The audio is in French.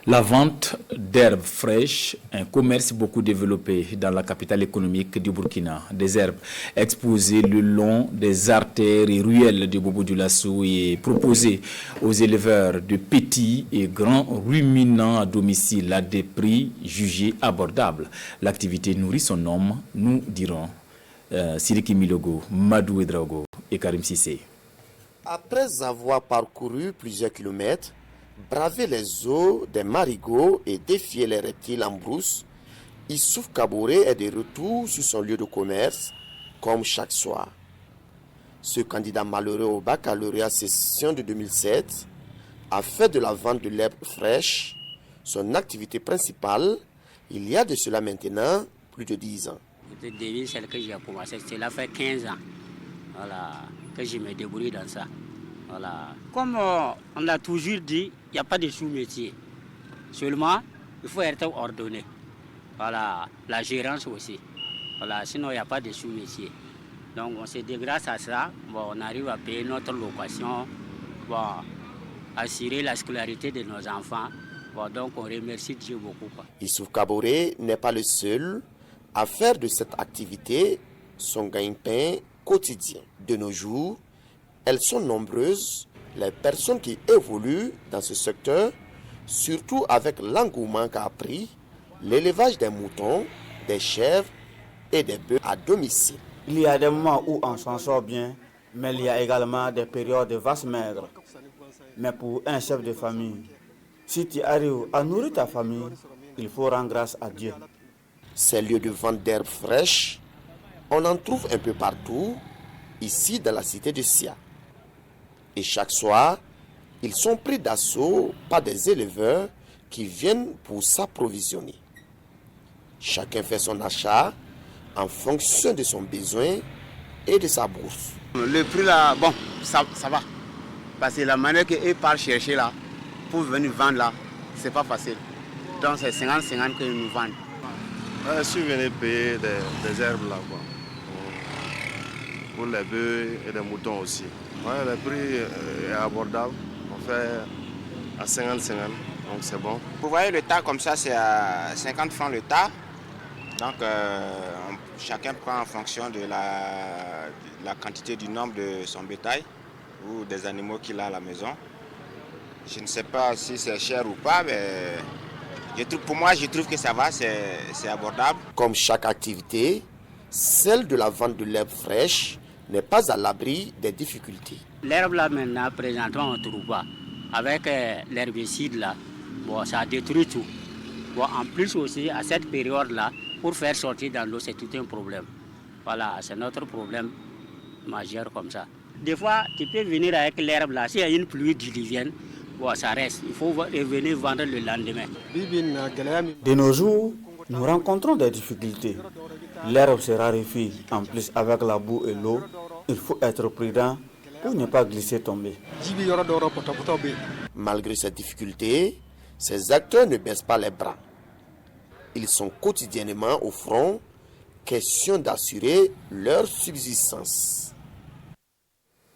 La vente d'herbes fraîches, un commerce beaucoup développé dans la capitale économique du Burkina. Des herbes exposées le long des artères et ruelles de Bobo-Dioulasso et proposées aux éleveurs de petits et grands ruminants à domicile à des prix jugés abordables. L'activité nourrit son homme, nous dirons Siriki Milogo, Madou Edraogo et Karim Sissé. Après avoir parcouru plusieurs kilomètres, bravé les eaux des marigots et défier les reptiles en brousse, Issouf Kaboré est de retour sur son lieu de commerce, comme chaque soir. Ce candidat malheureux au baccalauréat session de 2007 a fait de la vente de l'herbe fraîche son activité principale il y a de cela maintenant plus de 10 ans. Depuis celle que j'ai commencé, cela fait 15 ans que je me débrouille dans ça. Voilà. Comme on a toujours dit, il n'y a pas de sous-métier. Seulement, il faut être ordonné. Voilà. La gérance aussi. Voilà. Sinon, il n'y a pas de sous-métier. Donc, on s'est dit grâce à ça, on arrive à payer notre location, assurer la scolarité de nos enfants. Donc, on remercie Dieu beaucoup. Issouf Kaboré n'est pas le seul à faire de cette activité son gagne-pain quotidien. De nos jours, elles sont nombreuses, les personnes qui évoluent dans ce secteur, surtout avec l'engouement qu'a pris l'élevage des moutons, des chèvres et des bœufs à domicile. Il y a des moments où on s'en sort bien, mais il y a également des périodes de vaches maigres. Mais pour un chef de famille, si tu arrives à nourrir ta famille, il faut rendre grâce à Dieu. Ces lieux de vente d'herbes fraîches, on en trouve un peu partout, ici dans la cité de Sia. Et chaque soir, ils sont pris d'assaut par des éleveurs qui viennent pour s'approvisionner. Chacun fait son achat en fonction de son besoin et de sa bourse. Le prix là, bon, ça va. Parce que la manière qu'ils partent chercher là, pour venir vendre là, c'est pas facile. Donc c'est 50-50 qu'ils nous vendent. Je suis venu payer des herbes là, quoi. Pour les bœufs et les moutons aussi. Ouais, le prix est abordable. On fait à 50-50, donc c'est bon. Vous voyez le tas comme ça, c'est à 50 francs le tas. Donc chacun prend en fonction de la quantité du nombre de son bétail ou des animaux qu'il a à la maison. Je ne sais pas si c'est cher ou pas, mais pour moi, je trouve que ça va, c'est abordable. Comme chaque activité, celle de la vente de l'herbe fraîche n'est pas à l'abri des difficultés. L'herbe là maintenant, présentement, on ne trouve pas. Avec l'herbicide là, ça détruit tout. En plus aussi, à cette période-là, pour faire sortir dans l'eau, c'est tout un problème. Voilà, c'est notre problème majeur comme ça. Des fois, tu peux venir avec l'herbe là, s'il y a une pluie diluvienne, ça reste. Il faut venir vendre le lendemain. De nos jours, nous rencontrons des difficultés. L'herbe se raréfie. En plus, avec la boue et l'eau, il faut être prudent pour ne pas glisser tomber. Malgré ces difficultés, ces acteurs ne baissent pas les bras. Ils sont quotidiennement au front, question d'assurer leur subsistance.